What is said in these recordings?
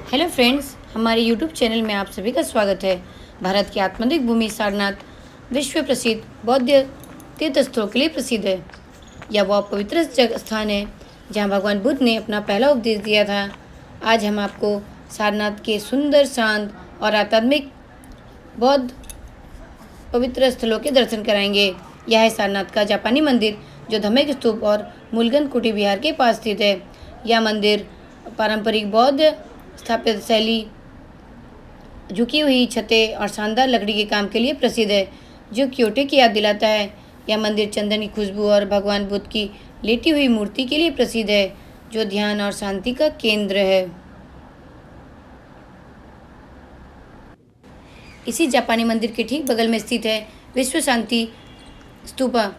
Hello friends, हमारे YouTube channel में आप सभी का स्वागत है। भारत की आध्यात्मिक भूमि सारनाथ विश्व प्रसिद्ध बौद्ध तीर्थ स्थलों के लिए प्रसिद्ध है। यह वह पवित्र जगह स्थान है जहां भगवान बुद्ध ने अपना पहला उपदेश दिया था। आज हम आपको सारनाथ के सुंदर, शांत और आध्यात्मिक बौद्ध पवित्र स्थलों के दर्शन कराएंगे। यह है सारनाथ का जापानी मंदिर जो धम्मिक स्तूप और मूलगन कुटी विहार के पास स्थित है। यह मंदिर पारंपरिक बौद्ध स्थापत्य शैली, झुकी हुई छतें और शानदार लकड़ी के काम के लिए प्रसिद्ध है, जो क्योटो की याद दिलाता है। यह मंदिर चंदन की खुशबू और भगवान बुद्ध की लेटी हुई मूर्ति के लिए प्रसिद्ध है, जो ध्यान और शांति का केंद्र है। इसी जापानी मंदिर के ठीक बगल में स्थित है विश्व शांति स्तूपा,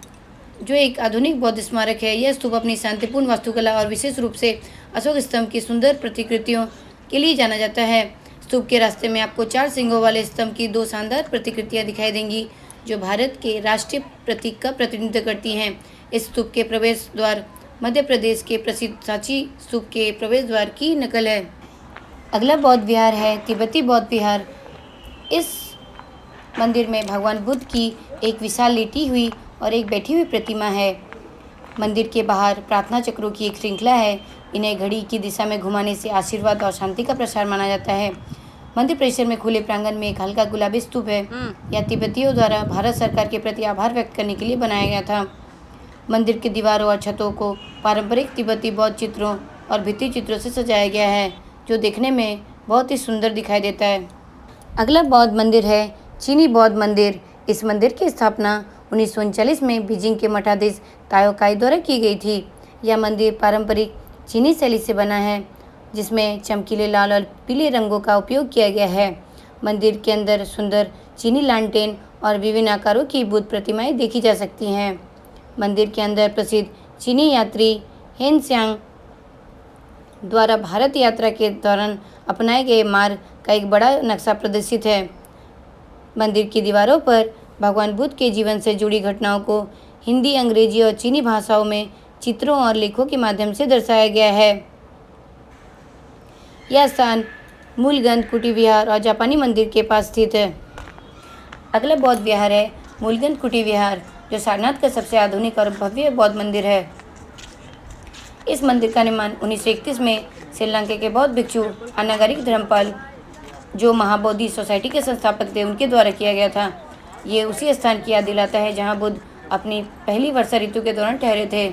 जो एक आधुनिक बौद्ध स्मारक है। यह स्तूप अपनी शांतिपूर्ण वास्तुकला और विशेष रूप से अशोक स्तंभ की सुंदर प्रतिकृतियों के लिए जाना जाता है। स्तूप के रास्ते में आपको 4 सिंगों वाले स्तंभ की 2 शानदार प्रतिकृतियां दिखाई देंगी, जो भारत के राष्ट्रीय प्रतीक का प्रतिनिधित्व करती हैं। इस स्तूप के प्रवेश द्वार मध्य प्रदेश के प्रसिद्ध सांची स्तूप के प्रवेश द्वार की नकल है। अगला बौद्ध विहार है तिब्बती बौद्ध विहार। इस मंदिर में भगवान बुद्ध की एक विशाल लेटी हुई और एक बैठी हुई प्रतिमा है। मंदिर के बाहर प्रार्थना चक्रों की एक श्रृंखला है। इन्हें घड़ी की दिशा में घुमाने से आशीर्वाद और शांति का प्रसार माना जाता है। मंदिर परिसर में खुले प्रांगण में एक हल्का गुलाबी स्तूप है। यह तिब्बतियों द्वारा भारत सरकार के प्रति आभार व्यक्त करने के लिए बनाया गया था। मंदिर की दीवारों और छतों को पारंपरिक तिब्बती बौद्ध चित्रों और भित्ति चित्रों से सजाया गया है, जो देखने में बहुत ही सुंदर दिखाई देता है। अगला बौद्ध मंदिर है चीनी बौद्ध मंदिर। इस मंदिर की स्थापना 1939 में बीजिंग के मठाधीश ताओ काई द्वारा की गई थी। यह मंदिर पारंपरिक चीनी शैली से बना है, जिसमें चमकीले लाल और पीले रंगों का उपयोग किया गया है। मंदिर के अंदर सुंदर चीनी लालटेन और विभिन्न आकारों की बुद्ध प्रतिमाएं देखी जा सकती हैं। मंदिर के अंदर प्रसिद्ध चीनी यात्री हेन त्सांग द्वारा भारत यात्रा के दौरान अपनाए गए मार्ग का एक बड़ा नक्शा प्रदर्शित है। मंदिर की दीवारों पर भगवान बुद्ध के जीवन से जुड़ी घटनाओं को हिंदी, अंग्रेजी और चीनी भाषाओं में चित्रों और लेखों के माध्यम से दर्शाया गया है। यह स्थान मूलगन कुटी विहार और जापानी मंदिर के पास स्थित है। अगला बौद्ध विहार है मूलगन कुटी विहार, जो सारनाथ का सबसे आधुनिक और भव्य बौद्ध मंदिर है। इस मंदिर का निर्माण 1931 में श्रीलंका के बौद्ध भिक्षु अनागारिक धर्मपाल, जो महाबोधि सोसाइटी के संस्थापक थे, उनके द्वारा किया गया था। ये उसी स्थान की याद दिलाता है जहां बुद्ध अपनी पहली वर्षा ऋतु के दौरान ठहरे थे।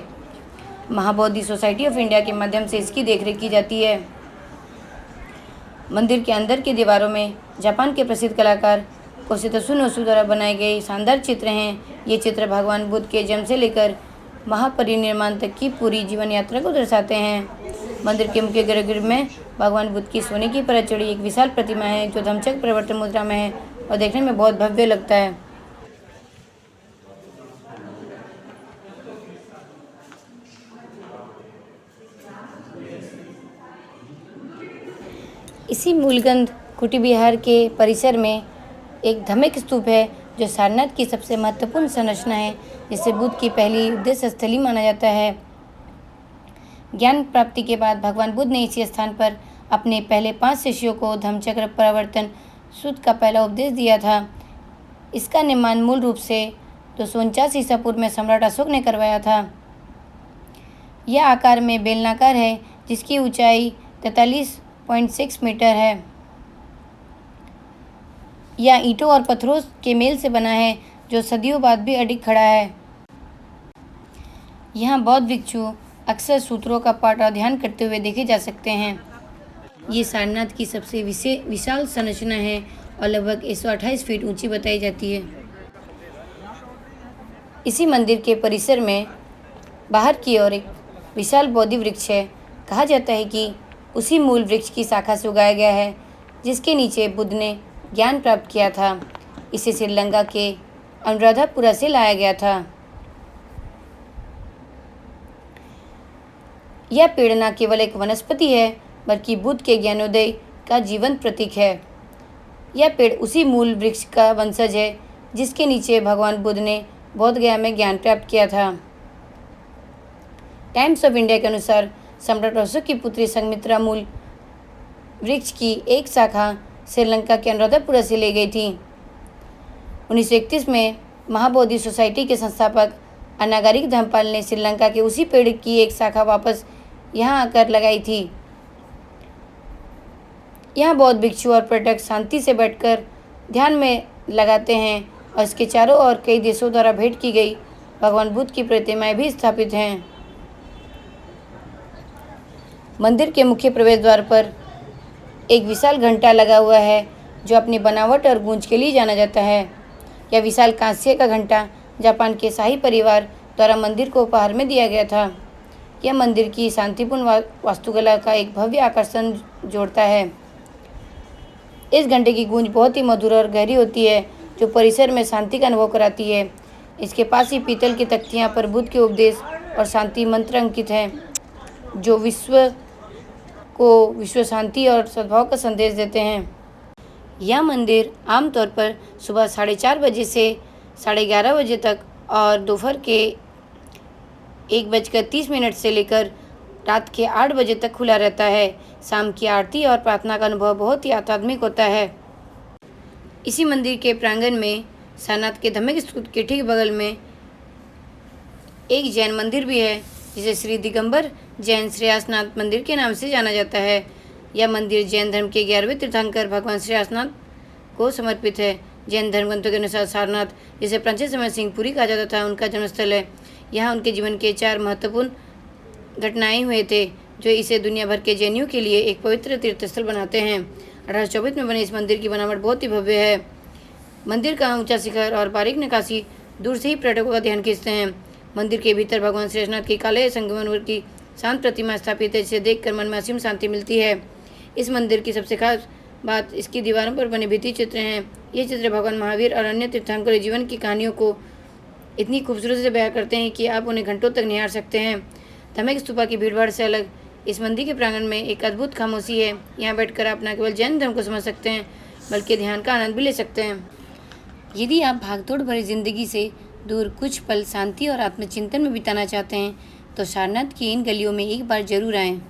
महाबोधि सोसाइटी ऑफ इंडिया के माध्यम से इसकी देखरेख की जाती है। मंदिर के अंदर की दीवारों में जापान के प्रसिद्ध कलाकार कोशित्सुने ओशु द्वारा बनाए गए शानदार चित्र हैं। ये चित्र भगवान बुद्ध के जन्म से लेकर महापरिनिर्वाण तक की पूरी जीवन यात्रा को दर्शाते हैं। मंदिर के मुख्य गर्भगृह में भगवान बुद्ध की सोने की परत चढ़ी एक विशाल प्रतिमा है, जो धम्मचक्र प्रवर्तन मुद्रा में है और देखने में बहुत भव्य लगता है। इसी मूलगंध कुटी विहार के परिसर में एक धम्मिक स्तूप है, जो सारनाथ की सबसे महत्वपूर्ण संरचना है, जिसे बुद्ध की पहली उद्देश्य स्थली माना जाता है। ज्ञान प्राप्ति के बाद भगवान बुद्ध ने इसी स्थान पर अपने पहले 5 शिष्यों को धम्मचक्र प्रवर्तन सूत्र का पहला उपदेश दिया था। इसका निर्माण मूल रूप से 249 ईसा पूर्व में सम्राट अशोक ने करवाया था। यह आकार में बेलनाकार है, जिसकी ऊंचाई 43.6 मीटर है। यह ईंटों और पत्थरों के मेल से बना है, जो सदियों बाद भी अडिग खड़ा है। यहाँ बौद्ध भिक्षु अक्सर सूत्रों का पाठ और ध्यान करते हुए देखे जा सकते हैं। ये सारनाथ की सबसे विशाल संरचना है और लगभग 128 फीट ऊंची बताई जाती है। इसी मंदिर के परिसर में बाहर की ओर एक विशाल बोधि वृक्ष है। कहा जाता है कि उसी मूल वृक्ष की शाखा से उगाया गया है, जिसके नीचे बुद्ध ने ज्ञान प्राप्त किया था। इसे श्रीलंका के अनुराधापुरा से लाया गया था। यह पेड़ न केवल एक वनस्पति है, बल्कि बुद्ध के ज्ञानोदय का जीवंत प्रतीक है। यह पेड़ उसी मूल वृक्ष का वंशज है, जिसके नीचे भगवान बुद्ध ने बोध गया में ज्ञान प्राप्त किया था। टाइम्स ऑफ इंडिया के अनुसार सम्राट अशोक की पुत्री संघमित्रा मूल वृक्ष की एक शाखा श्रीलंका के अनुराधापुरा से ले गई थी। 1931 में महाबोधि सोसाइटी के संस्थापक अनागारिक धर्मपाल ने श्रीलंका के उसी पेड़ की एक शाखा वापस यहाँ आकर लगाई थी। यहाँ बौद्ध भिक्षु और पर्यटक शांति से बैठकर ध्यान में लगाते हैं और इसके चारों ओर कई देशों द्वारा भेंट की गई भगवान बुद्ध की प्रतिमाएं भी स्थापित हैं। मंदिर के मुख्य प्रवेश द्वार पर एक विशाल घंटा लगा हुआ है जो अपनी बनावट और गूंज के लिए जाना जाता है। यह विशाल कांस्य का घंटा जापान के शाही परिवार द्वारा मंदिर को उपहार में दिया गया था। यह मंदिर की शांतिपूर्ण वास्तुकला का एक भव्य आकर्षण जोड़ता है। इस घंटे की गूंज बहुत ही मधुर और गहरी होती है जो परिसर में शांति का अनुभव कराती है। इसके पास ही पीतल की तख्तियां पर बुद्ध के उपदेश और शांति मंत्र अंकित हैं जो विश्व शांति और सद्भाव का संदेश देते हैं। यह मंदिर आमतौर पर सुबह 4:30 बजे से 11:30 बजे तक और दोपहर के 1:30 से लेकर रात के 8 बजे तक खुला रहता है। शाम की आरती और प्रार्थना का अनुभव बहुत ही आध्यात्मिक होता है। इसी मंदिर के प्रांगण में सारनाथ के धम्मिक स्तूप के ठीक बगल में एक जैन मंदिर भी है जिसे श्री दिगंबर जैन श्रेयासनाथ मंदिर के नाम से जाना जाता है। यह मंदिर जैन धर्म के 11वें तीर्थंकर भगवान श्रेयासनाथ को समर्पित है। जैन धर्म ग्रंथों के अनुसार सारनाथ, जिसे प्राचीन समय सिंहपुरी कहा जाता था, उनका जन्मस्थल है। यहाँ उनके जीवन के 4 महत्वपूर्ण घटनाएं हुए थे जो इसे दुनिया भर के जैनियों के लिए एक पवित्र तीर्थस्थल बनाते हैं। 1824 में बने इस मंदिर की बनावट बहुत ही भव्य है। मंदिर का ऊंचा शिखर और बारीक नक्काशी दूर से ही पर्यटकों का ध्यान खींचते हैं। मंदिर के भीतर भगवान श्रेष्ठनाथ की काले संगमरमर की शांत प्रतिमा स्थापित है जिसे देखकर मन में असीम शांति मिलती है। इस मंदिर की सबसे खास बात इसकी दीवारों पर बने भित्ति चित्र हैं। ये चित्र भगवान महावीर और अन्य तीर्थंकरों के जीवन की कहानियों को इतनी खूबसूरती से बयां करते हैं कि आप उन्हें घंटों तक निहार सकते हैं। धम्मिक स्तूपा की भीड़भाड़ से अलग इस मंदिर के प्रांगण में एक अद्भुत खामोशी है। यहाँ बैठकर आप न केवल जैन धर्म को समझ सकते हैं बल्कि ध्यान का आनंद भी ले सकते हैं। यदि आप भागदौड़ भरी जिंदगी से दूर कुछ पल शांति और आत्मचिंतन में बिताना चाहते हैं तो सारनाथ की इन गलियों में एक बार जरूर आएं।